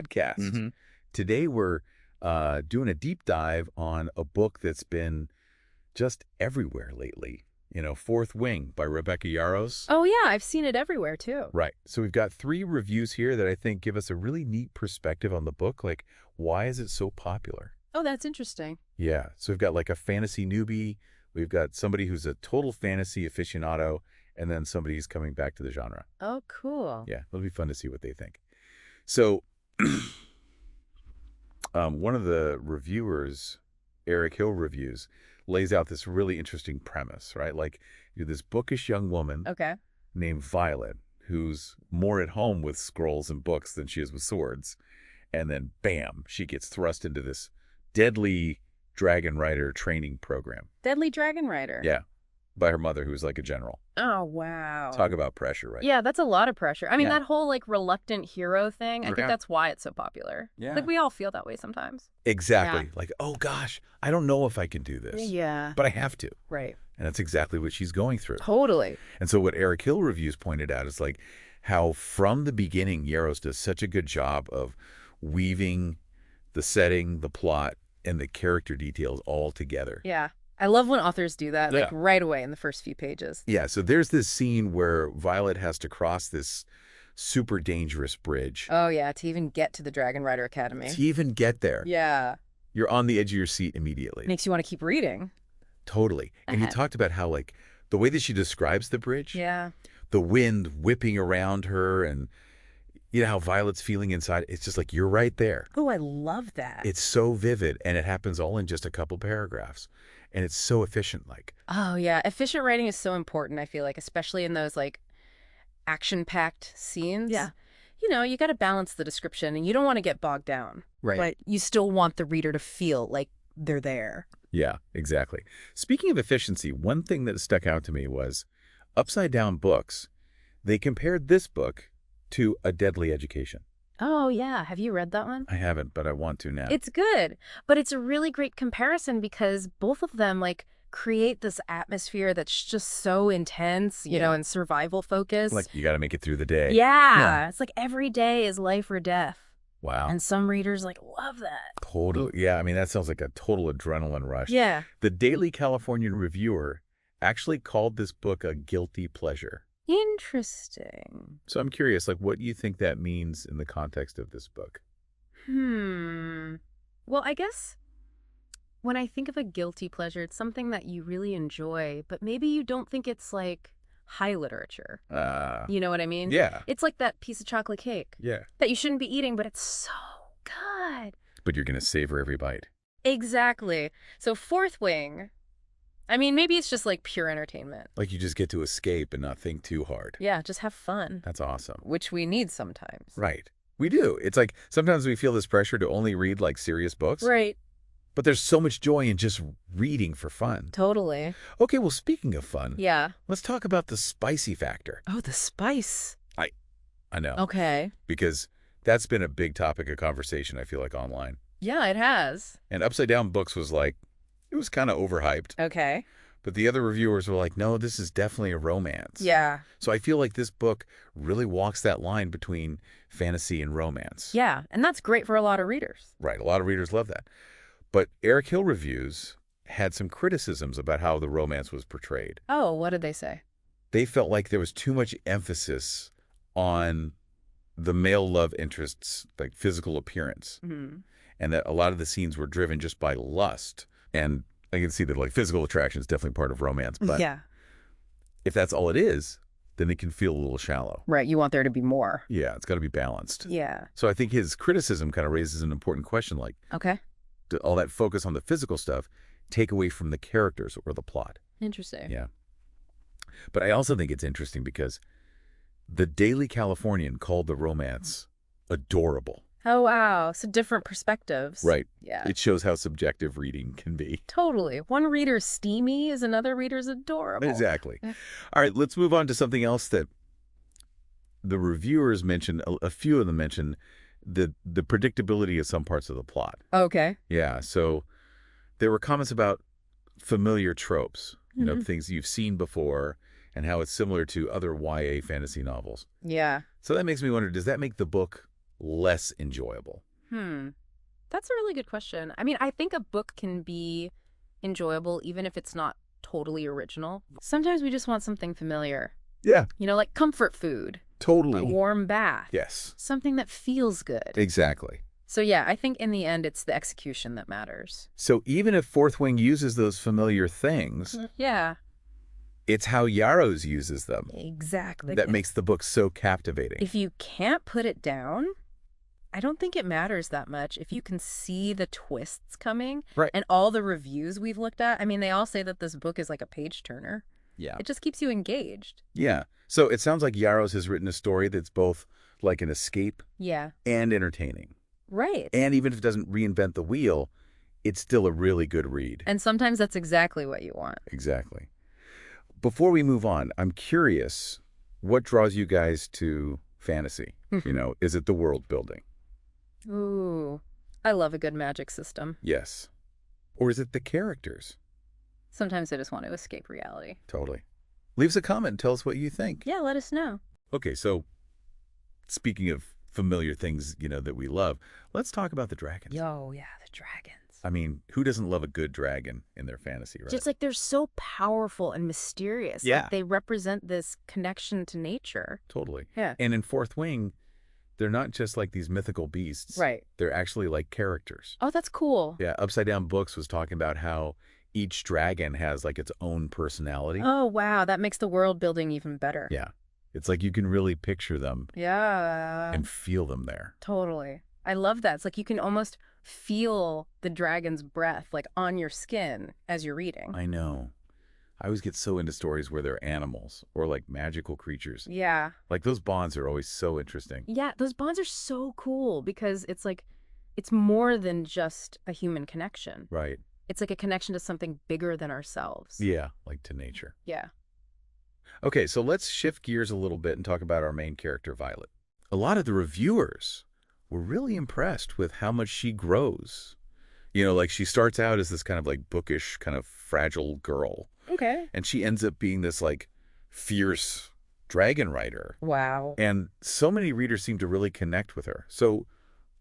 podcast. Today we're doing a deep dive on a book that's been just everywhere lately. Fourth Wing by Rebecca Yarros. Oh, yeah, I've seen it everywhere, too. Right. So we've got 3 reviews here that I think give us a really neat perspective on the book. Like, why is it so popular? Oh, that's interesting. Yeah. So we've got like a fantasy newbie. We've got somebody who's a total fantasy aficionado, and then somebody who's coming back to the genre. Oh, cool. Yeah, it'll be fun to see what they think. So one of the reviewers, Eric Hill Reviews, lays out this really interesting premise, right? Like, you're this bookish young woman named Violet, who's more at home with scrolls and books than she is with swords. And then, bam, she gets thrust into this deadly dragon rider training program. Deadly Dragon Rider. Yeah, by her mother, who's like a general. Oh, wow. Talk about pressure, right? Yeah, that's a lot of pressure. I mean, Yeah. that whole, reluctant hero thing, I think that's why it's so popular. Yeah. Like, we all feel that way sometimes. Exactly. Yeah. Like, oh, gosh, I don't know if I can do this. Yeah. But I have to. Right. And that's exactly what she's going through. Totally. And so what Eric Hill Reviews pointed out is like how from the beginning, Yarros does such a good job of weaving the setting, the plot, and the character details all together. Yeah. I love when authors do that, Yeah. right away in the first few pages. Yeah, so there's this scene where Violet has to cross this super dangerous bridge. Oh, yeah, to even get to the Dragon Rider Academy. To even get there, Yeah. you're on the edge of your seat immediately. Makes you want to keep reading. Totally. And he talked about how, like, the way that she describes the bridge, Yeah. the wind whipping around her, and you know how Violet's feeling inside, it's just like, you're right there. Oh, I love that. It's so vivid, and it happens all in just a couple paragraphs. And it's so efficient, like. Oh, yeah. Efficient writing is so important, I feel like, especially in those, action-packed scenes. Yeah. You got to balance the description, and you don't want to get bogged down. Right. But you still want the reader to feel like they're there. Yeah, exactly. Speaking of efficiency, one thing that stuck out to me was Upside Down Books. They compared this book to A Deadly Education. Oh, yeah. Have you read that one? I haven't, but I want to now. It's good, but it's a really great comparison because both of them, create this atmosphere that's just so intense, you know, and survival focused. Like, you got to make it through the day. Yeah. It's like every day is life or death. Wow. And some readers, love that. Totally. Yeah, I mean, that sounds like a total adrenaline rush. Yeah. The Daily Californian Reviewer actually called this book a guilty pleasure. Interesting. So I'm curious, what do you think that means in the context of this book? Well, I guess when I think of a guilty pleasure, it's something that you really enjoy, but maybe you don't think it's high literature. You know what I mean? Yeah. It's like that piece of chocolate cake Yeah. that you shouldn't be eating, but it's so good. But you're going to savor every bite. Exactly. So Fourth Wing, I mean, maybe it's just pure entertainment. Like, you just get to escape and not think too hard. Yeah, just have fun. That's awesome. Which we need sometimes. Right. We do. It's like sometimes we feel this pressure to only read serious books. Right. But there's so much joy in just reading for fun. Totally. Okay, well, speaking of fun, Yeah. let's talk about the spicy factor. Oh, the spice. I know. Okay. Because that's been a big topic of conversation, I feel like, online. Yeah, it has. And Upside Down Books was it was kind of overhyped. Okay. But the other reviewers were like, no, this is definitely a romance. Yeah. So I feel like this book really walks that line between fantasy and romance. Yeah, and that's great for a lot of readers. Right. A lot of readers love that. But Eric Hill Reviews had some criticisms about how the romance was portrayed. Oh, what did they say? They felt like there was too much emphasis on the male love interests, like physical appearance, and that a lot of the scenes were driven just by lust. And I can see that physical attraction is definitely part of romance, but Yeah. if that's all it is, then it can feel a little shallow. Right, you want there to be more. Yeah, it's got to be balanced. Yeah. So I think his criticism kind of raises an important question, Okay. did all that focus on the physical stuff take away from the characters or the plot? Interesting. Yeah. But I also think it's interesting because the Daily Californian called the romance adorable. Oh, wow. So different perspectives. Right. Yeah. It shows how subjective reading can be. Totally. One reader's steamy is another reader's adorable. Exactly. Yeah. All right, let's move on to something else that the reviewers mentioned, a few of them mentioned, the predictability of some parts of the plot. Okay. Yeah, so there were comments about familiar tropes, things you've seen before, and how it's similar to other YA fantasy novels. Yeah. So that makes me wonder, does that make the book less enjoyable? That's a really good question. I mean, I think a book can be enjoyable even if it's not totally original. Sometimes we just want something familiar. Yeah. You know, like comfort food. Totally. A warm bath. Yes. Something that feels good. Exactly. So yeah, I think in the end, it's the execution that matters. So even if Fourth Wing uses those familiar things, yeah, it's how Yarros uses them. Exactly. That makes the book so captivating. If you can't put it down, I don't think it matters that much. If you can see the twists coming, right, and all the reviews we've looked at, I mean, they all say that this book is like a page turner. Yeah. It just keeps you engaged. Yeah. So it sounds like Yarros has written a story that's both like an escape and entertaining. Right. And even if it doesn't reinvent the wheel, it's still a really good read. And sometimes that's exactly what you want. Exactly. Before we move on, I'm curious, what draws you guys to fantasy? You know, is it the world building? Ooh, I love a good magic system. Yes. Or is it the characters? Sometimes I just want to escape reality. Totally. Leave us a comment and tell us what you think. Yeah, let us know. Okay, so speaking of familiar things, you know, that we love, let's talk about the dragons. Yo, yeah, the dragons. I mean, who doesn't love a good dragon in their fantasy, right? Just like they're so powerful and mysterious. Yeah. Like, they represent this connection to nature. Totally. Yeah. And in Fourth Wing, they're not just like these mythical beasts. Right. They're actually like characters. Oh, that's cool. Yeah, Upside Down Books was talking about how each dragon has like its own personality. Oh, wow. That makes the world building even better. Yeah. It's like you can really picture them. Yeah. And feel them there. Totally. I love that. It's like you can almost feel the dragon's breath like on your skin as you're reading. I know. I always get so into stories where they're animals or like magical creatures. Yeah. Like those bonds are always so interesting. Yeah, those bonds are so cool because it's like, it's more than just a human connection. Right. It's like a connection to something bigger than ourselves. Yeah, like to nature. Yeah. Okay, so let's shift gears a little bit and talk about our main character, Violet. A lot of the reviewers were really impressed with how much she grows. You know, like she starts out as this kind of like bookish, kind of fragile girl. Okay. And she ends up being this like fierce dragon rider. Wow. And so many readers seem to really connect with her. So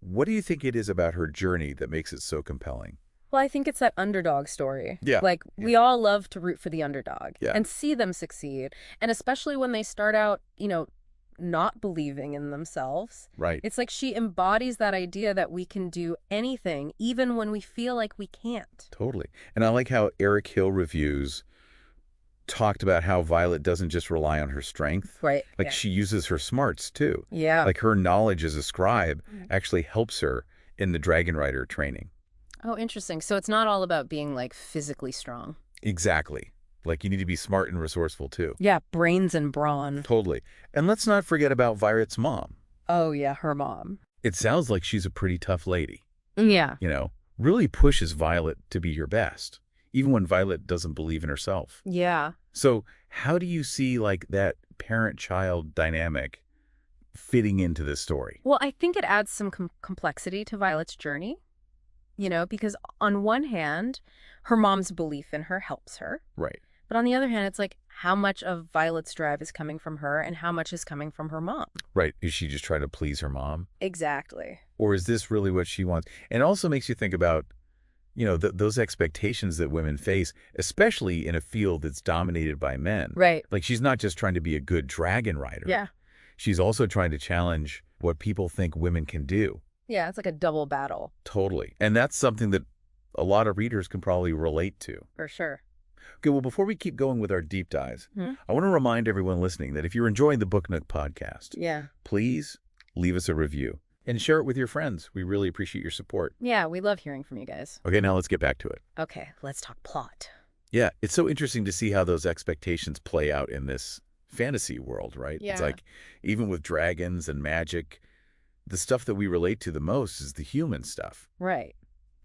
what do you think it is about her journey that makes it so compelling? Well, I think it's that underdog story. Yeah. Like, we all love to root for the underdog and see them succeed. And especially when they start out, you know, not believing in themselves. Right. It's like she embodies that idea that we can do anything, even when we feel like we can't. Totally. And I like how Eric Hill Reviews talked about how Violet doesn't just rely on her strength. Right. Like she uses her smarts too. Yeah. Like her knowledge as a scribe actually helps her in the dragon rider training. Oh, interesting. So it's not all about being like physically strong. Exactly. Like you need to be smart and resourceful too. Yeah, brains and brawn. Totally. And let's not forget about Violet's mom. Oh yeah, her mom. It sounds like she's a pretty tough lady. Yeah. You know, really pushes Violet to be your best, even when Violet doesn't believe in herself. Yeah. So how do you see like that parent-child dynamic fitting into this story? Well, I think it adds some complexity to Violet's journey. You know, because on one hand, her mom's belief in her helps her. Right. But on the other hand, it's like how much of Violet's drive is coming from her and how much is coming from her mom. Right. Is she just trying to please her mom? Exactly. Or is this really what she wants? And it also makes you think about, you know, those expectations that women face, especially in a field that's dominated by men. Right. Like she's not just trying to be a good dragon rider. Yeah. She's also trying to challenge what people think women can do. Yeah, it's like a double battle. Totally. And that's something that a lot of readers can probably relate to. For sure. Okay, well, before we keep going with our deep dives, I want to remind everyone listening that if you're enjoying the Book Nook podcast, please leave us a review and share it with your friends. We really appreciate your support. Yeah, we love hearing from you guys. Okay, now let's get back to it. Okay, let's talk plot. Yeah, it's so interesting to see how those expectations play out in this fantasy world, right? Yeah. It's like, even with dragons and magic, the stuff that we relate to the most is the human stuff. Right.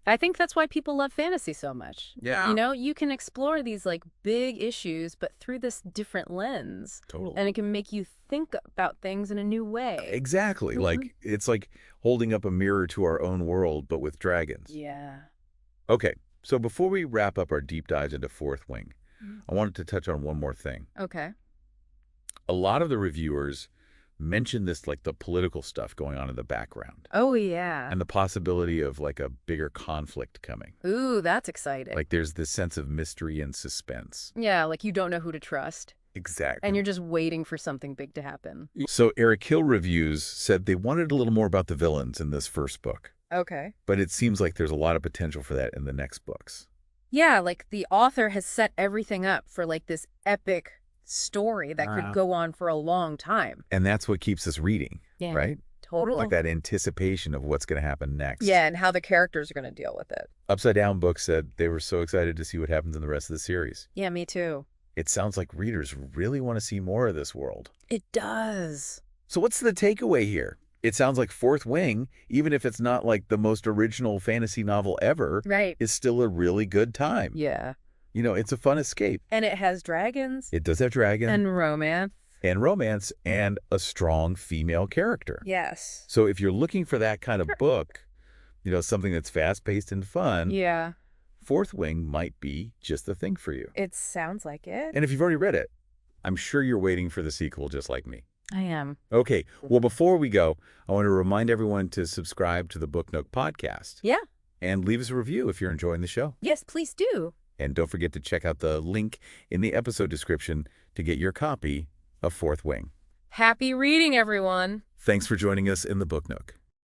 I think that's why people love fantasy so much. Yeah. You know, you can explore these like big issues, but through this different lens. Totally. And it can make you think about things in a new way. Exactly. Like, it's like holding up a mirror to our own world, but with dragons. Yeah. Okay, so before we wrap up our deep dives into Fourth Wing, I wanted to touch on one more thing. Okay. A lot of the reviewers mentioned this, like, the political stuff going on in the background. Oh, yeah. And the possibility of, like, a bigger conflict coming. Ooh, that's exciting. Like, there's this sense of mystery and suspense. Yeah, like you don't know who to trust. Exactly. And you're just waiting for something big to happen. So Eric Hill Reviews said they wanted a little more about the villains in this first book. Okay. But it seems like there's a lot of potential for that in the next books. Yeah, like the author has set everything up for like this epic story that could go on for a long time. And that's what keeps us reading, right? Totally. Like that anticipation of what's going to happen next. Yeah, and how the characters are going to deal with it. Upside Down Books said they were so excited to see what happens in the rest of the series. Yeah, me too. It sounds like readers really want to see more of this world. It does. So what's the takeaway here? It sounds like Fourth Wing, even if it's not like the most original fantasy novel ever, is still a really good time. Yeah. You know, it's a fun escape. And it has dragons. It does have dragons. And romance. And romance and a strong female character. Yes. So if you're looking for that kind of book, you know, something that's fast-paced and fun, Fourth Wing might be just the thing for you. It sounds like it. And if you've already read it, I'm sure you're waiting for the sequel just like me. I am. Okay. Well, before we go, I want to remind everyone to subscribe to the Book Nook podcast. Yeah. And leave us a review if you're enjoying the show. Yes, please do. And don't forget to check out the link in the episode description to get your copy of Fourth Wing. Happy reading, everyone. Thanks for joining us in the Book Nook.